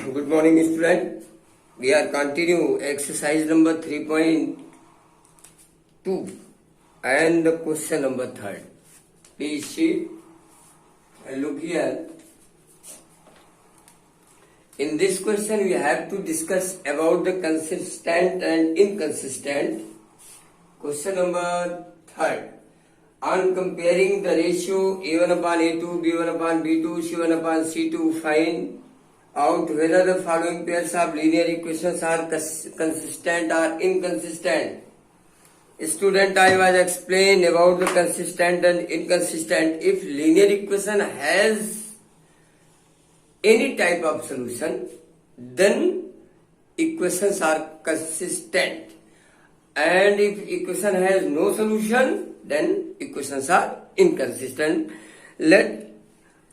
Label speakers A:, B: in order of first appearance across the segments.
A: Good morning, student. We are continue exercise number 3.2 and the question number 3. Please see and look here. In this question, we have to discuss about the consistent and inconsistent. Question number 3. On comparing the ratio A1 upon A2, B1 upon B2, C1 upon C2, find out whether the following pairs of linear equations are consistent or inconsistent. Student, I was explain about the consistent and inconsistent. If linear equation has any type of solution, then equations are consistent. And if equation has no solution, then equations are inconsistent. Let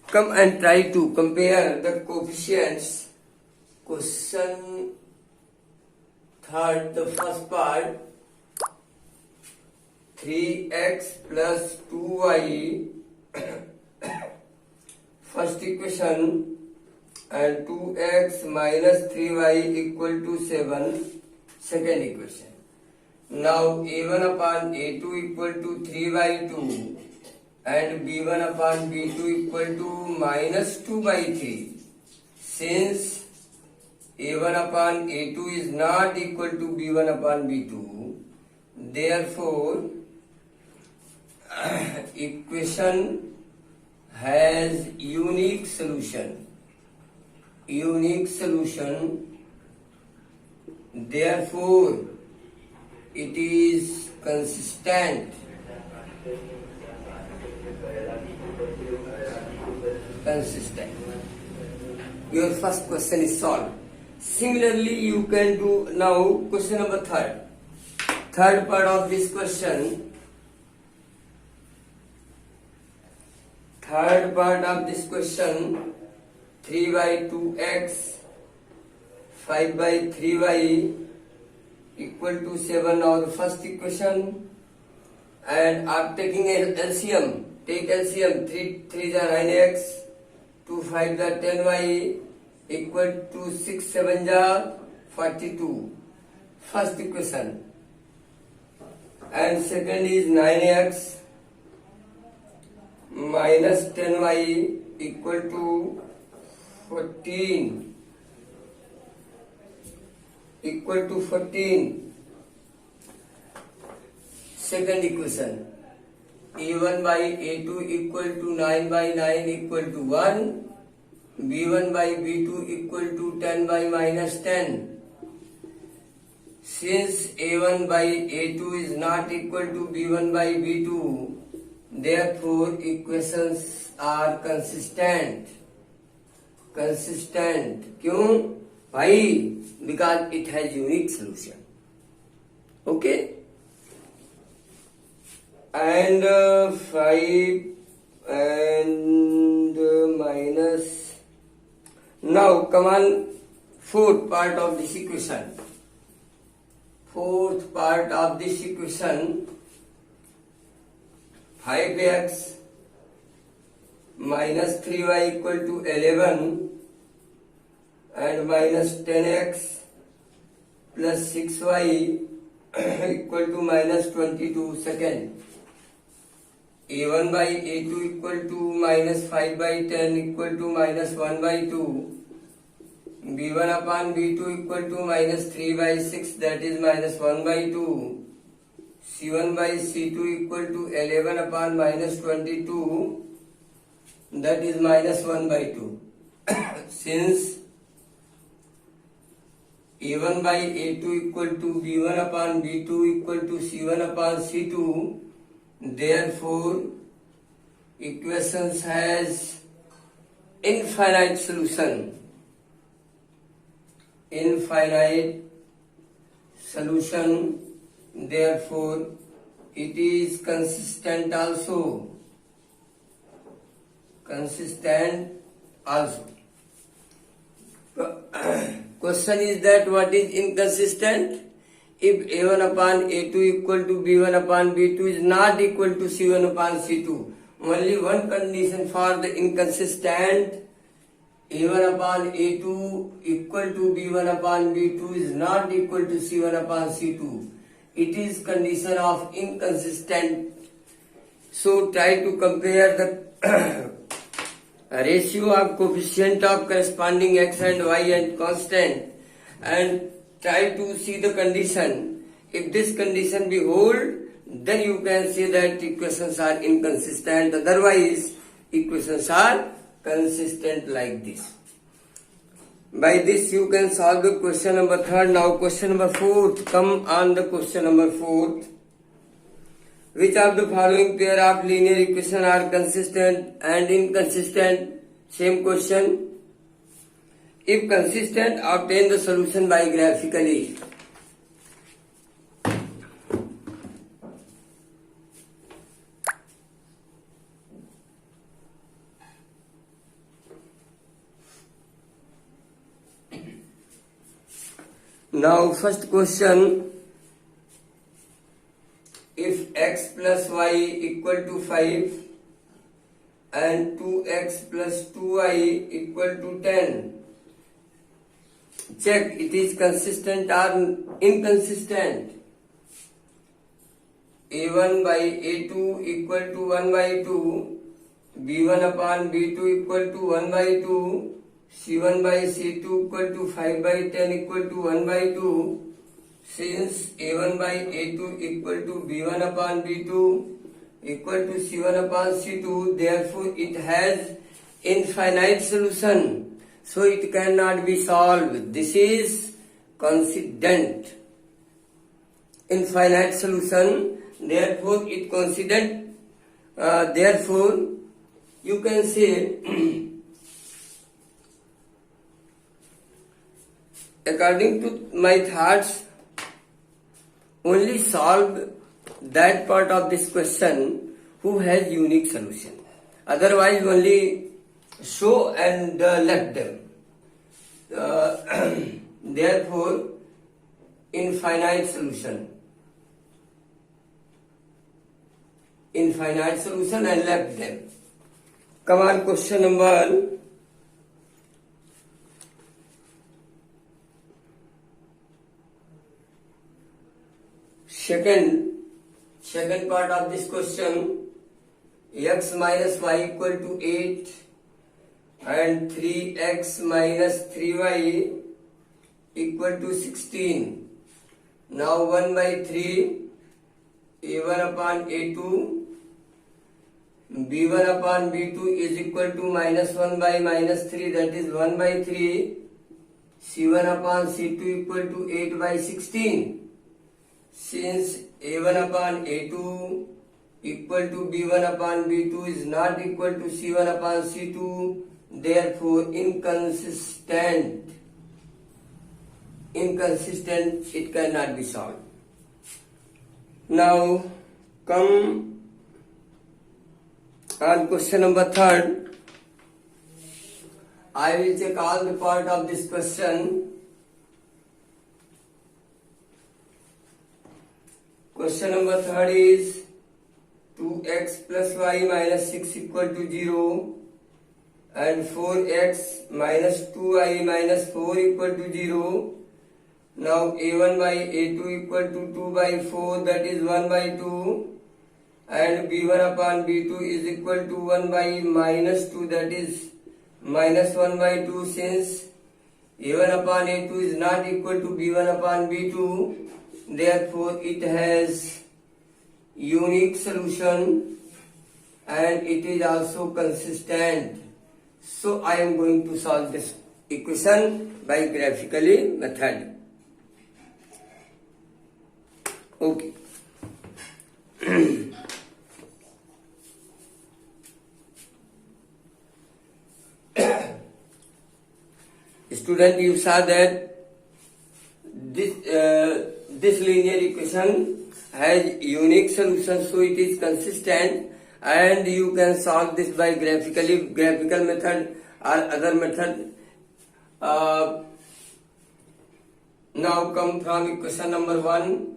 A: come and try to compare the coefficients. Question third, the first part, 3x plus 2y, first equation, and 2x minus 3y equal to 7, second equation. Now a1 upon a2 equal to 3 by 2 and b1 upon b2 equal to minus 2 by 3. Since a1 upon a2 is not equal to b1 upon b2, therefore equation has unique solution. Therefore it is consistent. Your first question is solved. Similarly, you can do now question number third. Third part of this question. 3 by 2x, 5 by 3y equal to 7, our first equation. And after taking LCM, take LCM, 3 is 9x, 2 5 is 10y equal to 6 7 is 42. First equation. And second is 9x minus 10y equal to 14. Second equation. A1 by A2 equal to 9 by 9 equal to 1. B1 by B2 equal to 10 by minus 10. Since A1 by A2 is not equal to B1 by B2, therefore equations are consistent. क्यों भाई? Because it has unique solution. Okay? And 5 and minus. Now come on, fourth part of this equation. 5x minus 3y equal to 11 and minus 10x plus 6y equal to minus 22. Second. A1 by A2 equal to minus 5 by 10 equal to minus 1 by 2. B1 upon B2 equal to minus 3 by 6, that is minus 1 by 2. C1 by C2 equal to 11 upon minus 22, that is minus 1 by 2. Since A1 by A2 equal to B1 upon B2 equal to C1 upon C2, therefore equations has infinite solution. Therefore it is consistent also. Question is that what is inconsistent? If A1 upon A2 equal to B1 upon B2 is not equal to C1 upon C2, only one condition for the inconsistent A1 upon A2 equal to B1 upon B2 is not equal to C1 upon C2. It is condition of inconsistent. So try to compare the ratio of coefficient of corresponding x and y and constant, and try to see the condition. If this condition be hold, then you can say that equations are inconsistent. Otherwise, equations are consistent like this. By this you can solve the question number 3rd. Now question number 4th. Come on the question number 4th. Which of the following pair of linear equations are consistent and inconsistent? Same question. If consistent, obtain the solution by graphically. Now first question, if x plus y equal to 5 and 2x plus 2y equal to 10, check it is consistent or inconsistent. A1 by A2 equal to 1 by 2, B1 upon B2 equal to 1 by 2, C1 by C2 equal to 5 by 10 equal to 1 by 2. Since A1 by A2 equal to B1 upon B2 equal to C1 upon C2, therefore it has infinite solution. So it cannot be solved. This is consistent. Infinite solution, therefore it consistent. Therefore you can say according to my thoughts, only solve that part of this question who has unique solution. Otherwise, only show and let them. Therefore, infinite solution. Infinite solution and left them. Come on, question number 2nd part of this question, x minus y equal to 8 and 3x minus 3y equal to 16. Now 1 by 3, A1 upon A2, B1 upon B2 is equal to minus 1 by minus 3, that is 1 by 3, C1 upon C2 equal to 8 by 16. Since A1 upon A2 equal to B1 upon B2 is not equal to C1 upon C2, therefore inconsistent. Inconsistent, it cannot be solved. Now come on question number 3rd. I will check all the part of this question. Question number 3rd is 2x plus y minus 6 equal to 0 and 4x minus 2y minus 4 equal to 0. Now A1 by A2 equal to 2 by 4, that is 1 by 2, and B1 upon B2 is equal to 1 by minus 2, that is minus 1 by 2. Since A1 upon A2 is not equal to B1 upon B2, therefore it has unique solution and it is also consistent. So I am going to solve this equation by graphically method. Okay. Student, you saw that this linear equation has unique solution, so it is consistent, and you can solve this by graphical method or other method. Now come from equation number 1.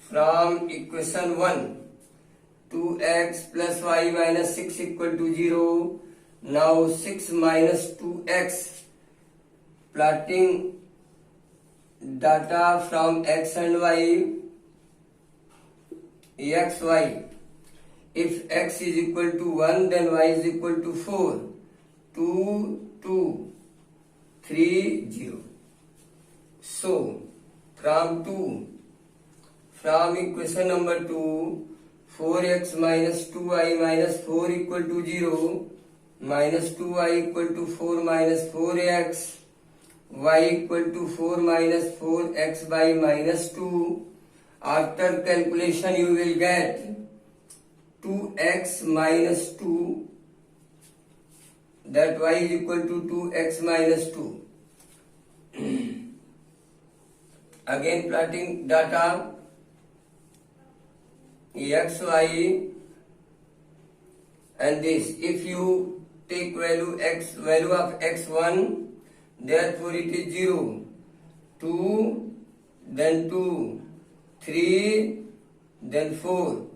A: From equation 1, 2x plus y minus 6 equal to 0. Now 6 minus 2x, plotting data from x and y, x, y. If x is equal to 1, then y is equal to 4. 2, 2, 3, 0. So, from equation number 2, 4x minus 2y minus 4 equal to 0, minus 2y equal to 4 minus 4x, y equal to 4 minus 4x by minus 2. After calculation you will get 2x minus 2, that y is equal to 2x minus 2. Again plotting data x, y, and this. If you take value of x1, therefore it is 0. 2, then 2, 3, then 4.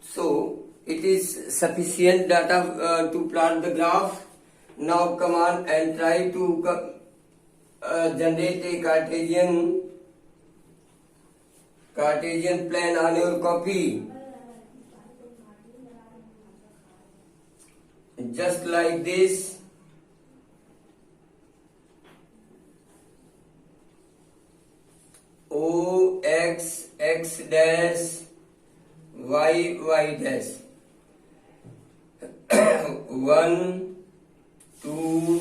A: So it is sufficient data to plot the graph. Now come on and try to generate a Cartesian plan on your copy. Just like this. O x x dash y y dash. 1, 2,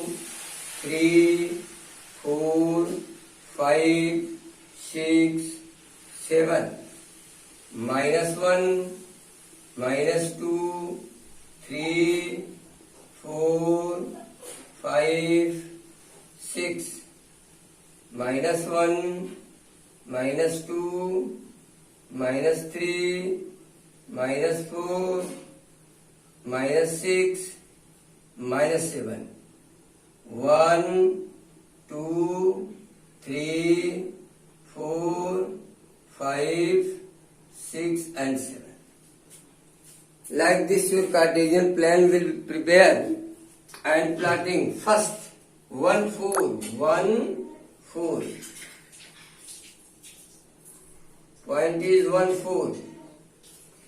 A: 3, 4, 5, 6, 7. Minus 1, minus 2, 3, 4, 5, 6. Minus 1, minus 2, minus 3, minus 4, minus 6, minus 7. 1, 2, 3, 4, 5, 6 and 7. Like this your Cartesian plan will prepare and plotting. First 1, 4, 1, 4. Point is 1, 4.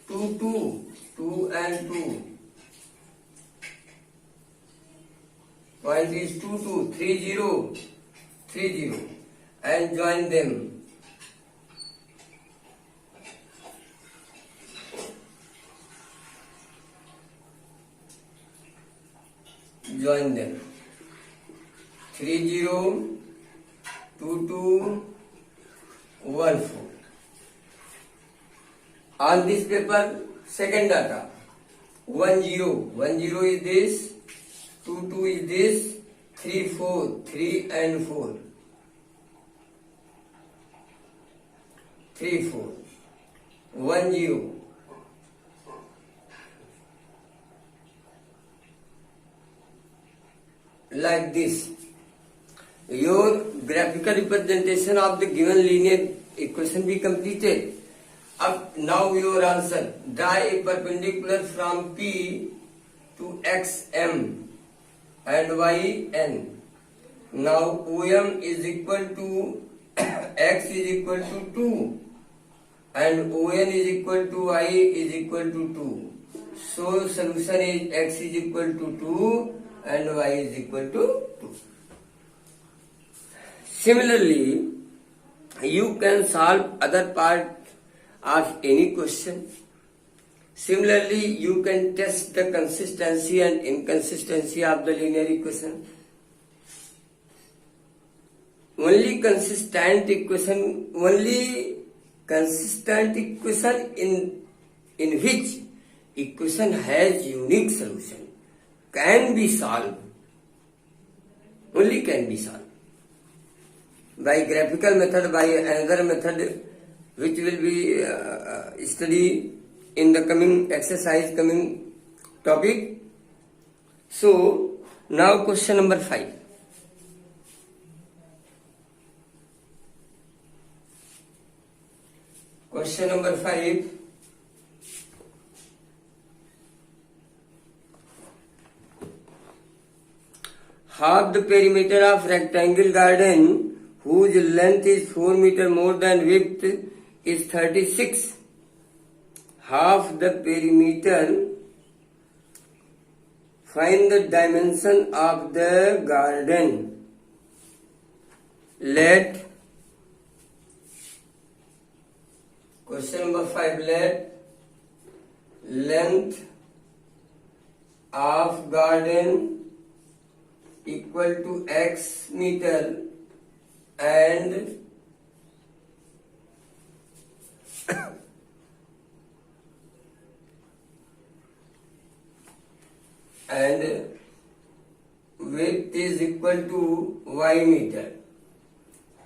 A: 2, 2, 2 and 2. Point is 2, 2, 3, 0, 3, 0. And join them. Join them. 3, 0, 2, 2, 1, 4. On this paper, second data. 1, 0. 1, 0 is this. 2, 2 is this. 3, 4. 3 and 4. 3, 4. 1, 0. Like this. Your graphical representation of the given linear equation be completed. Now your answer. Draw a perpendicular from P to XM and YN. Now OM is equal to X is equal to 2 and ON is equal to Y is equal to 2. So solution is X is equal to 2 and Y is equal to 2. Similarly, you can solve other part of any question. Similarly, you can test the consistency and inconsistency of the linear equation. Only consistent equation in which equation has unique solution can be solved. Only can be solved by graphical method, by another method which will be studied in the coming exercise, coming topic. So now question number 5. Question number 5. half the perimeter of rectangle garden whose length is 4 meter more than width is 36. Half the perimeter. Find the dimension of the garden. Let question number 5. Let length of garden equal to x meter and width is equal to y meter.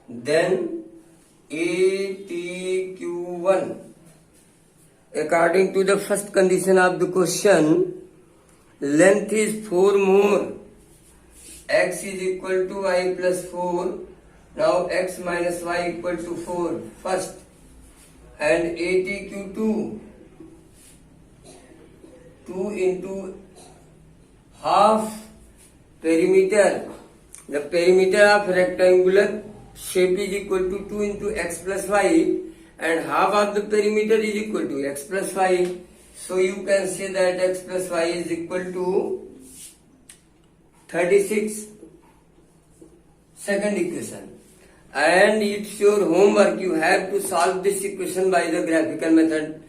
A: Then ATQ1. According to the first condition of the question, length is 4 more. X is equal to y plus 4. Now x minus y equal to 4 first. And ATQ2. 2 into half perimeter. The perimeter of rectangular shape is equal to 2 into x plus y, and half of the perimeter is equal to x plus y. So you can say that x plus y is equal to 36. Second equation. And it's your homework. You have to solve this equation by the graphical method.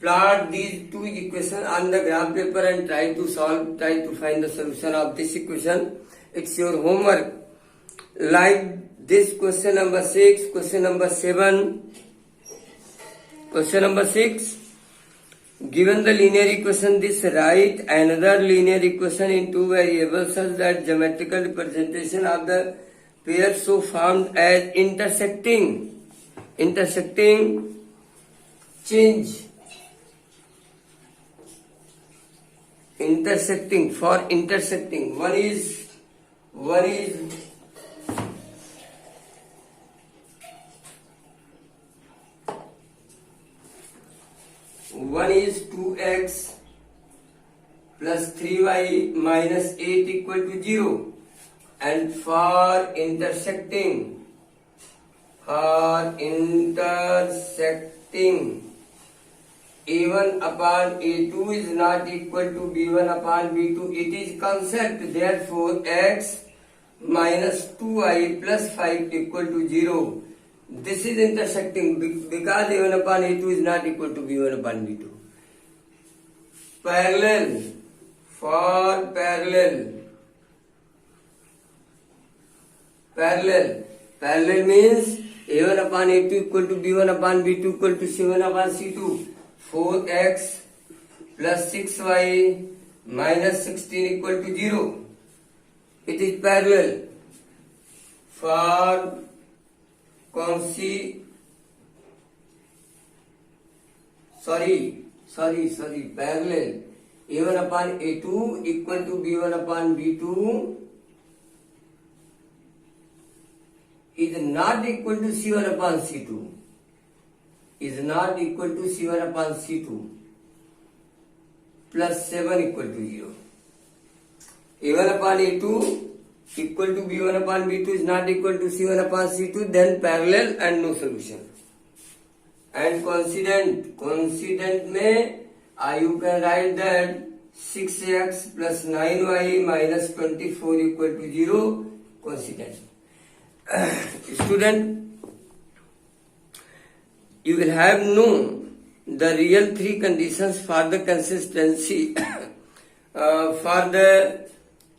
A: Plot these two equations on the graph paper and try to find the solution of this equation. It's your homework. Like this question number 6, question number 7. Question number 6. Given the linear equation, this write another linear equation in two variables such that geometrical representation of the pair so formed as intersecting change. Intersecting. One is 2x plus 3y minus 8 equal to 0. And for intersecting A1 upon A2 is not equal to B1 upon B2. It is concept. Therefore, x minus 2y plus 5 equal to 0. This is intersecting because A1 upon A2 is not equal to B1 upon B2. Parallel. For parallel means A1 upon A2 equal to B1 upon B2 equal to C1 upon C2. 4x plus 6y minus 16 equal to 0. It is parallel. For parallel. A1 upon A2 equal to B1 upon B2 is not equal to C1 upon C2. Plus 7 equal to 0. A1 upon A2 equal to B1 upon B2 is not equal to C1 upon C2, then parallel and no solution. And coincident में you can write that 6x plus 9y minus 24 equal to 0, coincident. Student, you will have known the real three conditions for the consistency for the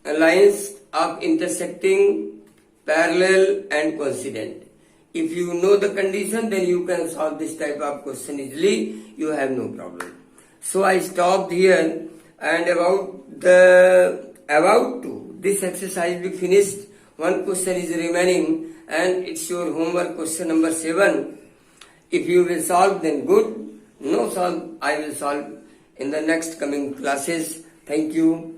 A: lines of intersecting, parallel and coincident. If you know the condition, then you can solve this type of question easily. You have no problem. So I stopped here, and about this exercise be finished. One question is remaining, and it's your homework, question number 7. If you will solve, then good. No solve, I will solve in the next coming classes. Thank you.